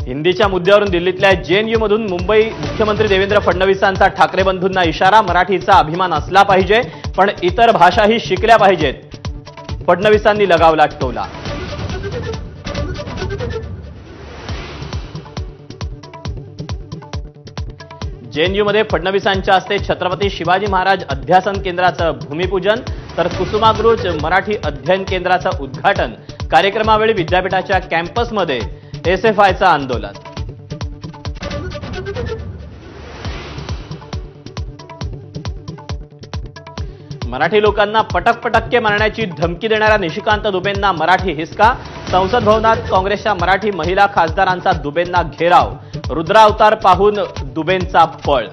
हिंदीच्या मुद्द्यावरून दिल्लीतल्या जेएनयू मधून मुंबई मुख्यमंत्री देवेंद्र फडणवीसांचा ठाकरे बंधूंना इशारा, मराठीचा अभिमान असला पाहिजे पण इतर भाषाही शिकल्या पाहिजेत, फडणवीसांनी लगावला टोला. जेएनयूमध्ये फडणवीसांच्या हस्ते छत्रपती शिवाजी महाराज अध्यासन केंद्राचं भूमिपूजन तर कुसुमाग्रज मराठी अध्ययन केंद्राचं उद्घाटन. कार्यक्रमावेळी विद्यापीठाच्या कॅम्पसमध्ये एसएफआयचं आंदोलन. मराठी लोकांना पटकपटक्के मारण्याची धमकी देणाऱ्या निशिकांत दुबेंना मराठी हिसका. संसद भवनात काँग्रेसच्या मराठी महिला खासदारांचा दुबेंना घेराव. रुद्रावतार पाहून दुबेंचा पळ.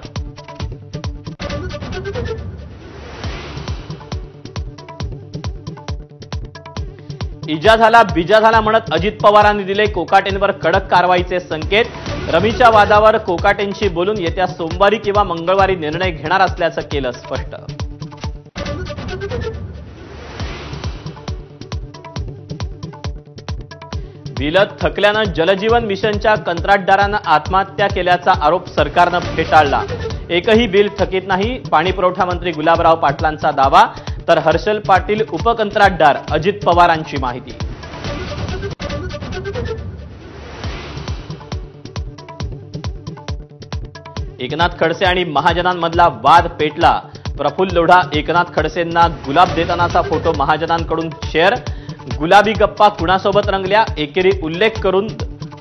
इजा झाला बिजा झाला म्हणत अजित पवारांनी दिले कोकाटेंवर कडक कारवाईचे संकेत. रमीच्या वादावर कोकाटेंशी बोलून येत्या सोमवारी किंवा मंगळवारी निर्णय घेणार असल्याचं केलं स्पष्ट. विलत थकल्यानं जलजीवन मिशनच्या कंत्राटदारानं आत्महत्या केल्याचा आरोप सरकारनं फेटाळला. एकही बिल थकीत नाही, पाणीपुरवठा मंत्री गुलाबराव पाटलांचा दावा. तर हर्षल पाटील उपकंत्राटदार अजित पवारांची माहिती. एकनाथ खडसे आणि महाजनांमधला वाद पेटला. प्रफुल्ल लोढा एकनाथ खडसेंना गुलाब देतानाचा फोटो महाजनांकडून शेअर. गुलाबी गप्पा कुणासोबत रंगल्या, एकेरी उल्लेख करून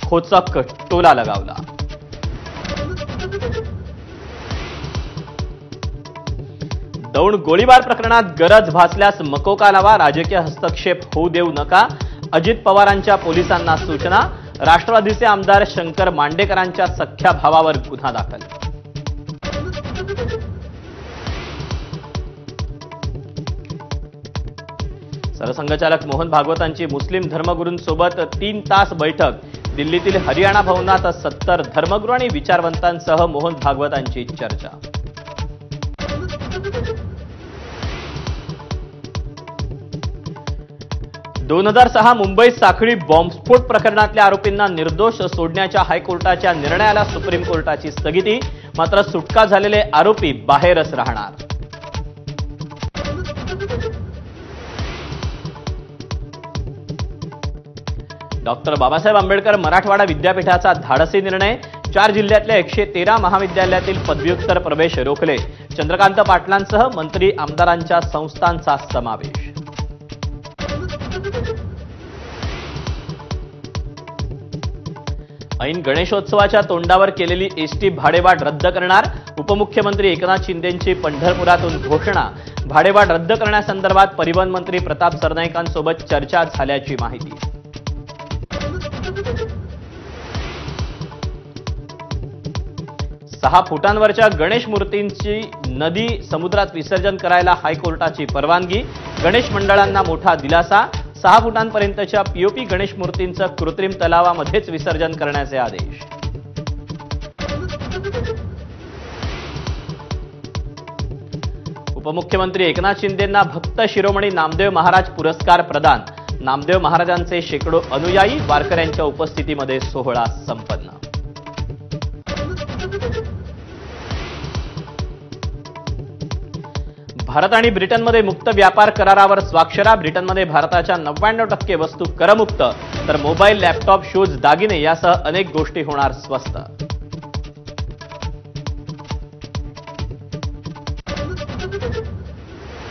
खोचक टोला लगावला. दौंड गोळीबार प्रकरणात गरज भासल्यास मकोका लावा, राजकीय हस्तक्षेप होऊ देऊ नका. अजित पवारांच्या पोलिसांना सूचना. राष्ट्रवादीचे आमदार शंकर मांडेकरांच्या सख्या भावावर गुन्हा दाखल. सरसंघचालक मोहन भागवतांची मुस्लिम धर्मगुरूंसोबत 3 तास बैठक. दिल्लीतील हरियाणा भवनात 70 धर्मगुरू आणि विचारवंतांसह मोहन भागवतांची चर्चा. दोन 2006 मुंबईत साखळी बॉम्बस्फोट प्रकरणातल्या आरोपींना निर्दोष सोडण्याच्या हायकोर्टाच्या निर्णयाला सुप्रीम कोर्टाची स्थगिती. मात्र सुटका झालेले आरोपी बाहेरच राहणार. डॉक्टर बाबासाहेब आंबेडकर मराठवाडा विद्यापीठाचा धाडसी निर्णय. 4 जिल्ह्यातल्या 113 महाविद्यालयातील पदव्युत्तर प्रवेश रोखले. चंद्रकांत पाटलांसह मंत्री आमदारांच्या संस्थांचा समावेश. ऐन गणेशोत्सवाच्या तोंडावर केलेली एसटी भाडेवाढ रद्द करणार. उपमुख्यमंत्री एकनाथ शिंदेंची पंढरपुरातून घोषणा. भाडेवाढ रद्द करण्यासंदर्भात परिवहन मंत्री प्रताप सरनाईकांसोबत चर्चा झाल्याची माहिती. 6 फुटांवरच्या गणेश मूर्तींची नदी समुद्रात विसर्जन करायला हायकोर्टाची परवानगी. गणेश मंडळांना मोठा दिलासा. 6 फुटांपर्यंतच्या पीओपी गणेश मूर्तींचं कृत्रिम तलावामध्येच विसर्जन करण्याचे आदेश. उपमुख्यमंत्री एकनाथ शिंदेंना भक्त शिरोमणी नामदेव महाराज पुरस्कार प्रदान. नामदेव महाराजांचे शेकडो अनुयायी, वारकऱ्यांच्या उपस्थितीमध्ये सोहळा संपन्न. भारत आणि ब्रिटनमध्ये मुक्त व्यापार करारावर स्वाक्षऱ्या. ब्रिटनमध्ये भारताच्या 99% वस्तू करमुक्त तर मोबाईल, लॅपटॉप, शूज, दागिने यासह अनेक गोष्टी होणार स्वस्त.